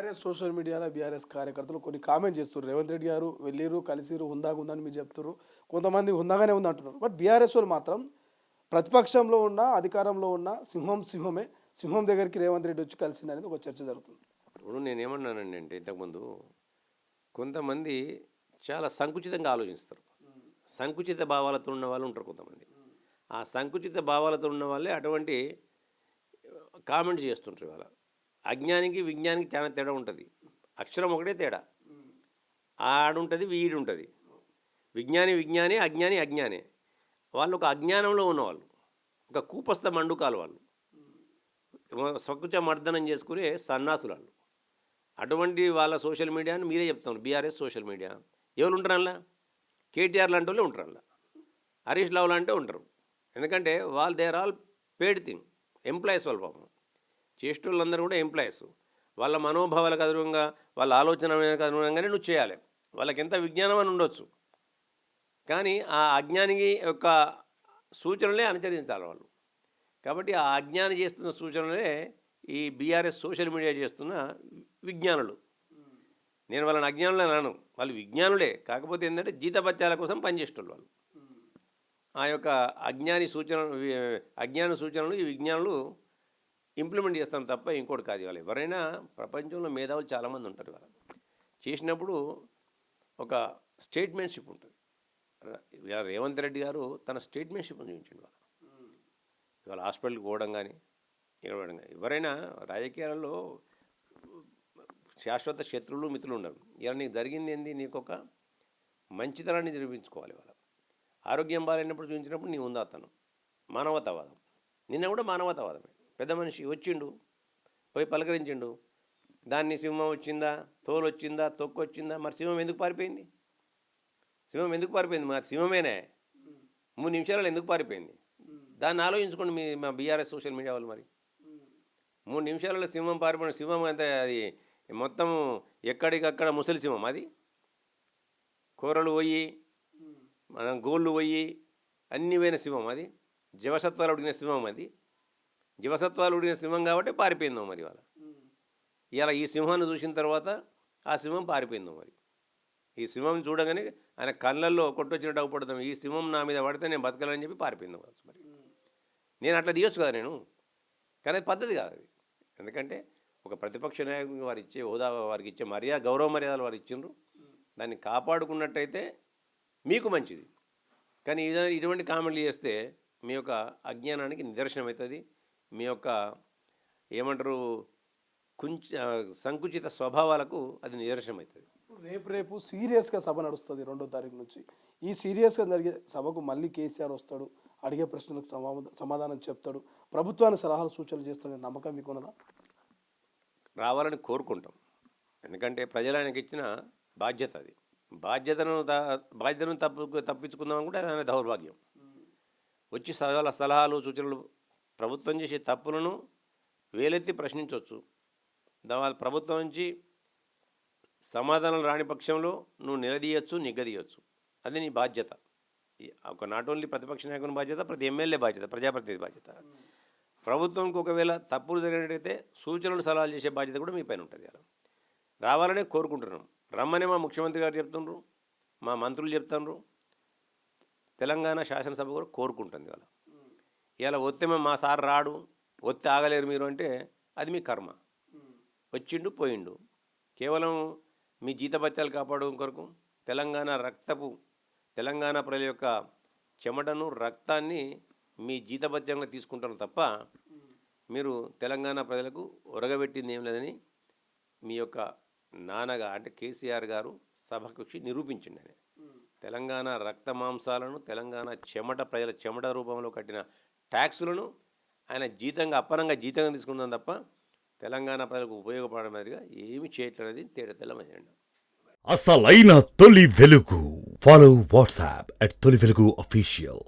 BRS social మీడియాలో BRS కార్యకర్తలు కొన్ని కామెంట్ చేస్తున్నారు. రేవంత్ రెడ్డి గారు వెళ్ళిర్రు, కలిసిర్రు, హుందాగా ఉందని మీరు చెప్తుర్రు. కొంతమంది హుందాగానే ఉంది అంటున్నారు. బట్ బీఆర్ఎస్ వాళ్ళు మాత్రం ప్రతిపక్షంలో ఉన్న, అధికారంలో ఉన్న సింహం సింహమే. సింహం దగ్గరికి రేవంత్ రెడ్డి వచ్చి కలిసిందనేది ఒక చర్చ జరుగుతుంది. ఇప్పుడు నేనేమన్నానండి అంటే ఇంతకుముందు కొంతమంది చాలా సంకుచితంగా ఆలోచిస్తారు. సంకుచిత భావాలతో ఉన్న వాళ్ళు ఉంటారు కొంతమంది. ఆ సంకుచిత భావాలతో ఉన్న వాళ్ళే అటువంటి కామెంట్ చేస్తుంటారు. ఇవాళ అజ్ఞానికి విజ్ఞానికి చాలా తేడా ఉంటుంది. అక్షరం ఒకటే తేడా. ఆడుంటుంది, వీడుంటుంది. విజ్ఞాని విజ్ఞాని, అజ్ఞాని అజ్ఞానే. వాళ్ళు ఒక అజ్ఞానంలో ఉన్నవాళ్ళు, ఒక కూపస్థ మండుకాలు వాళ్ళు, సకుచ మర్దనం చేసుకునే సన్నాసులు వాళ్ళు. అటువంటి వాళ్ళ సోషల్ మీడియాని మీరే చెప్తాను. బీఆర్ఎస్ సోషల్ మీడియా ఎవరు ఉంటారు అలా? కేటీఆర్ లాంటి వాళ్ళే ఉంటారు అలా. హరీష్ రావు లాంటి ఉంటారు. ఎందుకంటే వాళ్ళు they are all paid thing, employees వాళ్ళ పాపం. చేసేటోళ్ళందరూ కూడా ఎంప్లాయీస్. వాళ్ళ మనోభావాలకు అనుగుణంగా, వాళ్ళ ఆలోచనకు అనుగుణంగానే నువ్వు చేయాలి. వాళ్ళకి ఎంత విజ్ఞానం అని ఉండొచ్చు, కానీ ఆ అజ్ఞానికి యొక్క సూచనలే అనుసరించాలి వాళ్ళు. కాబట్టి ఆ అజ్ఞాని చేస్తున్న సూచనలే ఈ బీఆర్ఎస్ సోషల్ మీడియా చేస్తున్న విజ్ఞానులు. నేను వాళ్ళని అజ్ఞానులు అన్నాను, వాళ్ళు విజ్ఞానులే. కాకపోతే ఏంటంటే జీతభత్యాల కోసం పనిచేసేటోళ్ళు వాళ్ళు. ఆ యొక్క అజ్ఞాని సూచనలు ఈ విజ్ఞానులు ఇంప్లిమెంట్ చేస్తాను తప్ప ఇంకోటి కాదు. వాళ్ళు ఎవరైనా ప్రపంచంలో మేధావులు చాలామంది ఉంటారు. వాళ్ళు చేసినప్పుడు ఒక స్టేట్మెంట్షిప్ ఉంటుంది. రేవంత్ రెడ్డి గారు తన స్టేట్మెంట్షిప్ చూపించండి. వాళ్ళు ఇవాళ హాస్పిటల్కి పోవడం కానీ ఇవ్వడం కానీ, ఎవరైనా రాజకీయాలలో శాశ్వత శత్రువులు మిత్రులు ఉండరు. ఇలా నీకు జరిగింది ఏంది, నీకు ఒక మంచితనాన్ని నిరూపించుకోవాలి. వాళ్ళ ఆరోగ్యం బాగాలేనప్పుడు చూపించినప్పుడు నీ ఉందా అతను మానవతావాదం. నిన్న కూడా మానవతావాదమే. పెద్ద మనిషి వచ్చిండు, పోయి పలకరించిండు. దాన్ని సింహం వచ్చిందా, తోలు వచ్చిందా, తొక్కు వచ్చిందా? మరి సింహం ఎందుకు పారిపోయింది? మరి సింహమేనే 3 నిమిషాలలో ఎందుకు పారిపోయింది? దాన్ని ఆలోచించుకోండి మా బీఆర్ఎస్ సోషల్ మీడియా వాళ్ళు. మరి 3 నిమిషాలలో సింహం పారిపోయిన సింహం అంటే అది మొత్తం ఎక్కడికక్కడ ముసలి సింహం. అది కూరలు పోయి, మనం గోళ్ళు పోయి అన్నీ పోయిన సింహం. అది జీవసత్వాలు ఉడిగిన సింహం. అది జీవసత్వాలు ఉడిగిన సింహం కాబట్టి పారిపోయిందో మరి. వాళ్ళ ఇలా ఈ సింహాన్ని చూసిన తర్వాత ఆ సింహం పారిపోయిందో మరి. ఈ సింహం చూడగానే ఆయన కళ్ళల్లో కొట్టొచ్చినట్టు అవ్వపడతాం. ఈ సింహం నా మీద పడితే నేను బతకాలని చెప్పి పారిపోయింది మరి. నేను అట్లా తీయొచ్చు కదా నేను, కానీ అది పద్ధతి కాదు అది. ఎందుకంటే ఒక ప్రతిపక్ష నాయకునికి వారు ఇచ్చే హోదా, వారికి ఇచ్చే గౌరవ మర్యాదలు వారు ఇచ్చిండ్రు. దాన్ని కాపాడుకున్నట్టయితే మీకు మంచిది. కానీ ఇటువంటి కామెంట్లు చేస్తే మీ యొక్క అజ్ఞానానికి నిదర్శనం అవుతుంది. మీ యొక్క ఏమంటారు సంకుచిత స్వభావాలకు అది నిదర్శనం అవుతుంది. రేపు సీరియస్గా సభ నడుస్తుంది 2వ తారీఖు నుంచి. ఈ సీరియస్గా జరిగే సభకు మళ్ళీ కేసీఆర్ వస్తాడు, అడిగే ప్రశ్నలకు సమాధానం చెప్తాడు, ప్రభుత్వానికి సలహాలు సూచనలు చేస్తాడనే నమ్మకం మీకు ఉన్నదా? రావాలని కోరుకుంటాం. ఎందుకంటే ప్రజలు ఆయనకి ఇచ్చిన బాధ్యత అది. బాధ్యతను తప్పించుకుందాం అనుకుంటే అది ఆయన దౌర్భాగ్యం. వచ్చి సలహాలు సూచనలు, ప్రభుత్వం చేసే తప్పులను వేలెత్తి ప్రశ్నించవచ్చు. వాళ్ళ ప్రభుత్వం నుంచి సమాధానం రాని పక్షంలో నువ్వు నిలదీయచ్చు, నిగ్గదీయచ్చు. అది నీ బాధ్యత. ఒక నాట్ ఓన్లీ ప్రతిపక్ష నాయకుని బాధ్యత, ప్రతి ఎమ్మెల్యే బాధ్యత, ప్రజాప్రతినిధి బాధ్యత. ప్రభుత్వంకి ఒకవేళ తప్పులు జరిగినట్టయితే సూచనలు సలహాలు చేసే బాధ్యత కూడా మీ పైన ఉంటుంది. అలా రావాలనే కోరుకుంటున్నాం. రమ్మనే మా ముఖ్యమంత్రి గారు చెప్తున్నారు, మా మంత్రులు చెప్తున్నారు, తెలంగాణ శాసనసభ కూడా కోరుకుంటుంది. ఇలా వస్తే మా సార్ రాడు, వస్తే ఆగలేరు మీరు అంటే అది మీ కర్మ. వచ్చిండు పోయిండు. కేవలం మీ జీతభత్యాలు కాపాడడం కొరకు తెలంగాణ ప్రజల యొక్క చెమటను, రక్తాన్ని మీ జీతభత్యంగా తీసుకుంటారు తప్ప మీరు తెలంగాణ ప్రజలకు ఒరగబెట్టింది ఏం లేదని మీ యొక్క నాన్నగా అంటే కేసీఆర్ గారు సభకు వచ్చి నిరూపించింది. ఆయన తెలంగాణ రక్త మాంసాలను, తెలంగాణ ప్రజల చెమట రూపంలో కట్టిన ట్యాక్సులను ఆయన అప్పనంగా జీతంగా తీసుకుందాం తప్ప తెలంగాణ ప్రజలకు ఉపయోగపడే మాదిరిగా ఏమి చేయట్లేదు. తేడతెల్లమైంది. అసలైన తొలి వెలుగు. ఫాలో వాట్సాప్ @తొలి వెలుగు official.